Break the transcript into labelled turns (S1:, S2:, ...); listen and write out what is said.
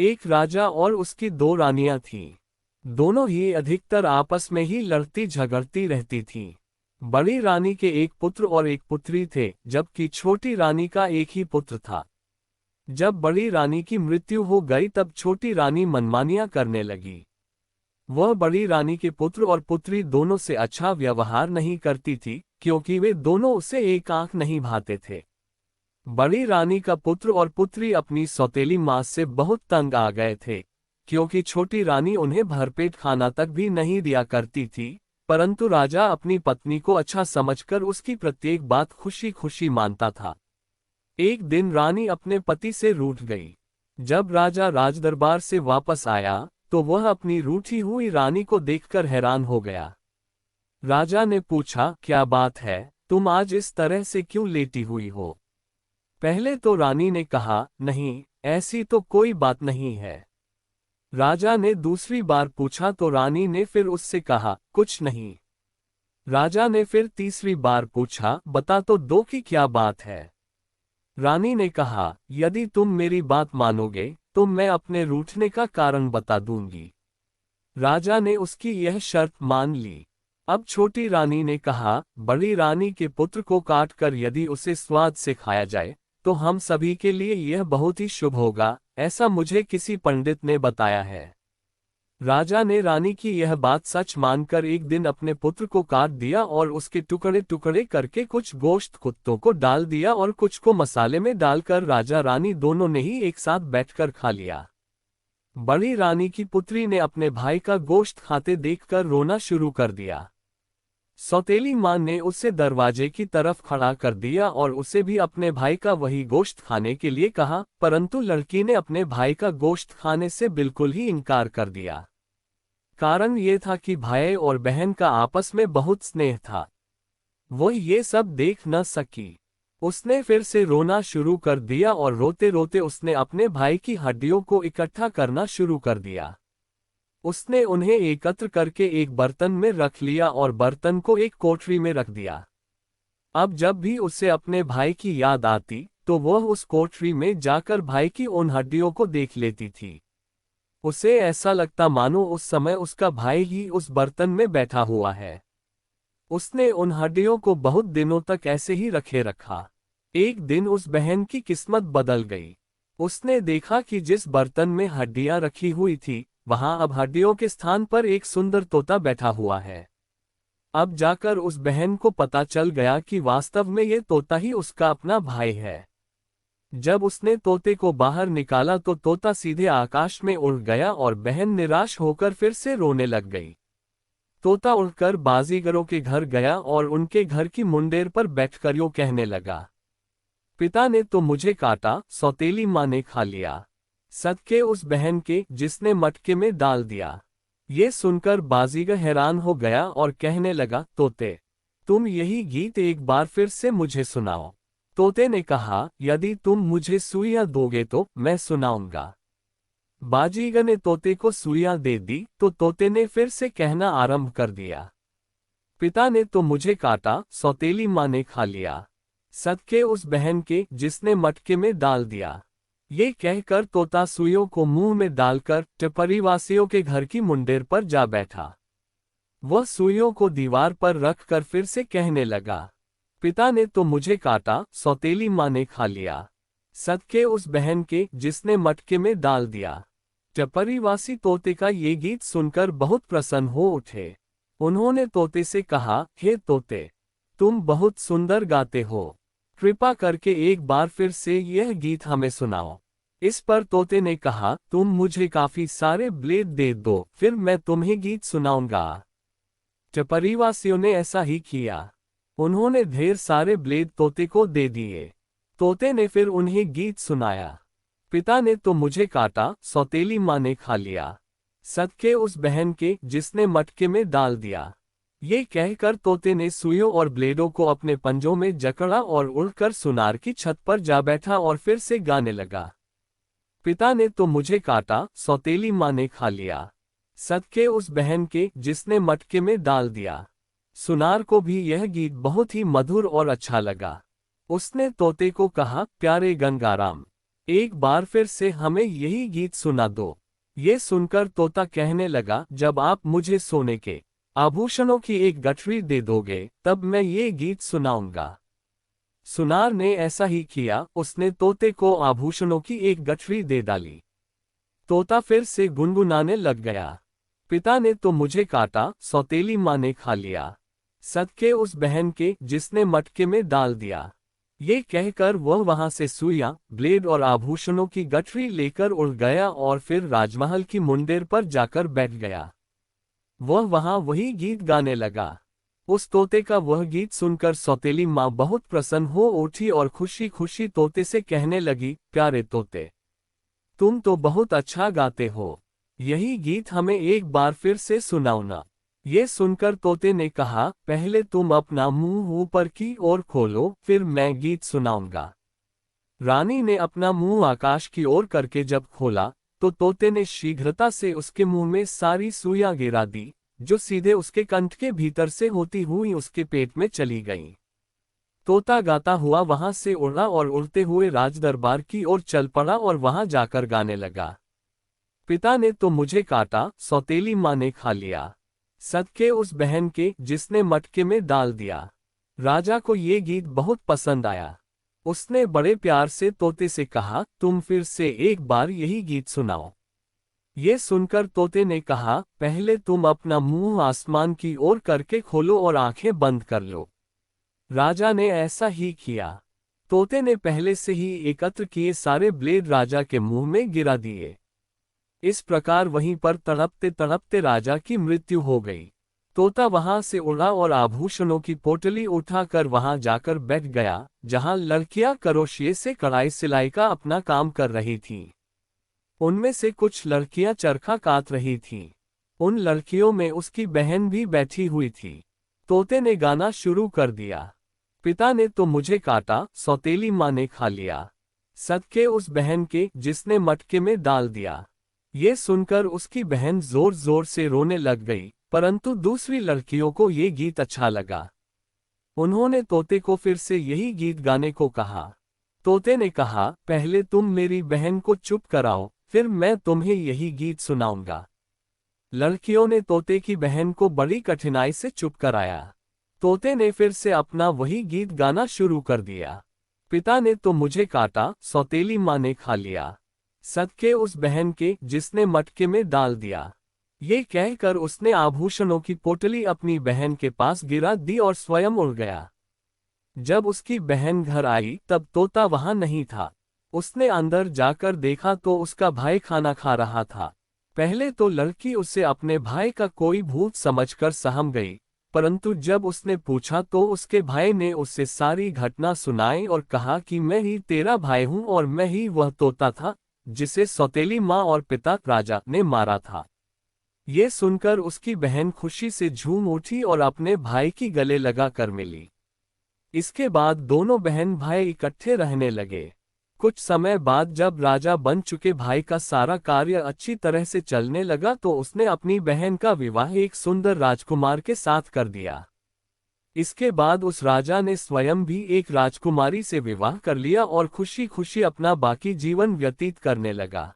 S1: एक राजा और उसकी दो रानियां थीं। दोनों ही अधिकतर आपस में ही लड़ती झगड़ती रहती थीं। बड़ी रानी के एक पुत्र और एक पुत्री थे, जबकि छोटी रानी का एक ही पुत्र था। जब बड़ी रानी की मृत्यु हो गई तब छोटी रानी मनमानियां करने लगी। वह बड़ी रानी के पुत्र और पुत्री दोनों से अच्छा व्यवहार नहीं करती थी, क्योंकि वे दोनों उसे एक आंख नहीं भाते थे। बड़ी रानी का पुत्र और पुत्री अपनी सौतेली मां से बहुत तंग आ गए थे, क्योंकि छोटी रानी उन्हें भरपेट खाना तक भी नहीं दिया करती थी। परंतु राजा अपनी पत्नी को अच्छा समझकर उसकी प्रत्येक बात खुशी खुशी मानता था। एक दिन रानी अपने पति से रूठ गई। जब राजा राजदरबार से वापस आया तो वह अपनी रूठी हुई रानी को देखकर हैरान हो गया। राजा ने पूछा, क्या बात है, तुम आज इस तरह से क्यों लेटी हुई हो? पहले तो रानी ने कहा, नहीं, ऐसी तो कोई बात नहीं है। राजा ने दूसरी बार पूछा तो रानी ने फिर उससे कहा, कुछ नहीं। राजा ने फिर तीसरी बार पूछा, बता तो दो कि क्या बात है। रानी ने कहा, यदि तुम मेरी बात मानोगे तो मैं अपने रूठने का कारण बता दूंगी। राजा ने उसकी यह शर्त मान ली। अब छोटी रानी ने कहा, बड़ी रानी के पुत्र को काट कर यदि उसे स्वाद से खाया जाए तो हम सभी के लिए यह बहुत ही शुभ होगा, ऐसा मुझे किसी पंडित ने बताया है। राजा ने रानी की यह बात सच मानकर एक दिन अपने पुत्र को काट दिया और उसके टुकड़े टुकड़े करके कुछ गोश्त कुत्तों को डाल दिया और कुछ को मसाले में डालकर राजा रानी दोनों ने ही एक साथ बैठकर खा लिया। बड़ी रानी की पुत्री ने अपने भाई का गोश्त खाते देखकर रोना शुरू कर दिया। सौतेली मां ने उसे दरवाजे की तरफ खड़ा कर दिया और उसे भी अपने भाई का वही गोश्त खाने के लिए कहा, परंतु लड़की ने अपने भाई का गोश्त खाने से बिल्कुल ही इनकार कर दिया। कारण ये था कि भाई और बहन का आपस में बहुत स्नेह था। वो ये सब देख न सकी। उसने फिर से रोना शुरू कर दिया और रोते रोते उसने अपने भाई की हड्डियों को इकट्ठा करना शुरू कर दिया। उसने उन्हें एकत्र करके एक बर्तन में रख लिया और बर्तन को एक कोठरी में रख दिया। अब जब भी उसे अपने भाई की याद आती तो वह उस कोठरी में जाकर भाई की उन हड्डियों को देख लेती थी। उसे ऐसा लगता मानो उस समय उसका भाई ही उस बर्तन में बैठा हुआ है। उसने उन हड्डियों को बहुत दिनों तक ऐसे ही रखे रखा। एक दिन उस बहन की किस्मत बदल गई। उसने देखा कि जिस बर्तन में हड्डियां रखी हुई थी वहां अब हड्डियों के स्थान पर एक सुंदर तोता बैठा हुआ है। अब जाकर उस बहन को पता चल गया कि वास्तव में ये तोता ही उसका अपना भाई है। जब उसने तोते को बाहर निकाला तो तोता सीधे आकाश में उड़ गया और बहन निराश होकर फिर से रोने लग गई। तोता उड़कर बाजीगरों के घर गया और उनके घर की मुंडेर पर बैठकर यूं कहने लगा, पिता ने तो मुझे काटा, सौतेली मां ने खा लिया, सदके उस बहन के जिसने मटके में डाल दिया। ये सुनकर बाजीगर हैरान हो गया और कहने लगा, तोते, तुम यही गीत एक बार फिर से मुझे सुनाओ। तोते ने कहा, यदि तुम मुझे सुइयां दोगे तो मैं सुनाऊंगा। बाजीगर ने तोते को सुइयां दे दी तो तोते ने फिर से कहना आरंभ कर दिया, पिता ने तो मुझे काटा, सौतेली मां ने खा लिया, सदके उस बहन के जिसने मटके में डाल दिया। ये कहकर तोता सुइयों को मुंह में डालकर टिपरीवासियों के घर की मुंडेर पर जा बैठा। वह सुइयों को दीवार पर रखकर फिर से कहने लगा, पिता ने तो मुझे काटा, सौतेली मां ने खा लिया, सदके उस बहन के जिसने मटके में डाल दिया। टिपरीवासी तोते का ये गीत सुनकर बहुत प्रसन्न हो उठे। उन्होंने तोते से कहा, हे तोते, तुम बहुत सुंदर गाते हो, कृपा करके एक बार फिर से यह गीत हमें सुनाओ। इस पर तोते ने कहा, तुम मुझे काफी सारे ब्लेड दे दो, फिर मैं तुम्हें गीत सुनाऊंगा। टिपरीवासियों ने ऐसा ही किया। उन्होंने ढेर सारे ब्लेड तोते को दे दिए। तोते ने फिर उन्हें गीत सुनाया, पिता ने तो मुझे काटा, सौतेली मां ने खा लिया, सदके उस बहन के जिसने मटके में डाल दिया। ये कहकर तोते ने सुइयों और ब्लेडों को अपने पंजों में जकड़ा और उड़कर सुनार की छत पर जा बैठा और फिर से गाने लगा, पिता ने तो मुझे काटा, सौतेली मां ने खा लिया, सदके उस बहन के जिसने मटके में डाल दिया। सुनार को भी यह गीत बहुत ही मधुर और अच्छा लगा। उसने तोते को कहा, प्यारे गंगाराम, एक बार फिर से हमें यही गीत सुना दो। ये सुनकर तोता कहने लगा, जब आप मुझे सोने के आभूषणों की एक गठरी दे दोगे तब मैं ये गीत सुनाऊंगा। सुनार ने ऐसा ही किया, उसने तोते को आभूषणों की एक गठरी दे डाली। तोता फिर से गुनगुनाने लग गया, पिता ने तो मुझे काटा, सौतेली माँ ने खा लिया, सदके उस बहन के जिसने मटके में डाल दिया। ये कहकर वह वहां से सुइयां, ब्लेड और आभूषणों की गठरी लेकर उड़ गया और फिर राजमहल की मुंडेर पर जाकर बैठ गया। वह वहां वही गीत गाने लगा। उस तोते का वह गीत सुनकर सौतेली माँ बहुत प्रसन्न हो उठी और खुशी खुशी तोते से कहने लगी, प्यारे तोते, तुम तो बहुत अच्छा गाते हो, यही गीत हमें एक बार फिर से सुनाओ ना। ये सुनकर तोते ने कहा, पहले तुम अपना मुंह ऊपर की ओर खोलो, फिर मैं गीत सुनाऊंगा। रानी ने अपना मुंह आकाश की ओर करके जब खोला तो तोते ने शीघ्रता से उसके मुंह में सारी सुइयां गिरा दी, जो सीधे उसके कंठ के भीतर से होती हुई उसके पेट में चली गईं। तोता गाता हुआ वहां से उड़ा और उड़ते हुए राजदरबार की ओर चल पड़ा और वहां जाकर गाने लगा, पिता ने तो मुझे काटा, सौतेली माँ ने खा लिया, सदके उस बहन के जिसने मटके में डाल दिया। राजा को ये गीत बहुत पसंद आया। उसने बड़े प्यार से तोते से कहा, तुम फिर से एक बार यही गीत सुनाओ। ये सुनकर तोते ने कहा, पहले तुम अपना मुंह आसमान की ओर करके खोलो और आंखें बंद कर लो। राजा ने ऐसा ही किया। तोते ने पहले से ही एकत्र किए सारे ब्लेड राजा के मुंह में गिरा दिए। इस प्रकार वहीं पर तड़पते तड़पते राजा की मृत्यु हो गई। तोता वहां से उड़ा और आभूषणों की पोटली उठाकर वहां जाकर बैठ गया, जहां लड़कियां क्रोशिये से कढ़ाई सिलाई का अपना काम कर रही थीं। उनमें से कुछ लड़कियां चरखा काट रही थीं। उन लड़कियों में उसकी बहन भी बैठी हुई थी। तोते ने गाना शुरू कर दिया, पिता ने तो मुझे काटा, सौतेली माँ ने खा लिया, सदके उस बहन के जिसने मटके में डाल दिया। ये सुनकर उसकी बहन जोर जोर से रोने लग गई, परंतु दूसरी लड़कियों को ये गीत अच्छा लगा। उन्होंने तोते को फिर से यही गीत गाने को कहा। तोते ने कहा, पहले तुम मेरी बहन को चुप कराओ, फिर मैं तुम्हें यही गीत सुनाऊंगा। लड़कियों ने तोते की बहन को बड़ी कठिनाई से चुप कराया। तोते ने फिर से अपना वही गीत गाना शुरू कर दिया, पिता ने तो मुझे काटा, सौतेली माँ ने खा लिया, सदके उस बहन के जिसने मटके में डाल दिया। ये कहकर उसने आभूषणों की पोटली अपनी बहन के पास गिरा दी और स्वयं उड़ गया। जब उसकी बहन घर आई तब तोता वहां नहीं था। उसने अंदर जाकर देखा तो उसका भाई खाना खा रहा था। पहले तो लड़की उसे अपने भाई का कोई भूत समझकर सहम गई, परंतु जब उसने पूछा तो उसके भाई ने उससे सारी घटना सुनाई और कहा कि मैं ही तेरा भाई हूं और मैं ही वह तोता था जिसे सौतेली माँ और पिता राजा ने मारा था। ये सुनकर उसकी बहन खुशी से झूम उठी और अपने भाई की गले लगा कर मिली। इसके बाद दोनों बहन भाई इकट्ठे रहने लगे। कुछ समय बाद जब राजा बन चुके भाई का सारा कार्य अच्छी तरह से चलने लगा तो उसने अपनी बहन का विवाह एक सुंदर राजकुमार के साथ कर दिया। इसके बाद उस राजा ने स्वयं भी एक राजकुमारी से विवाह कर लिया और खुशी खुशी अपना बाकी जीवन व्यतीत करने लगा।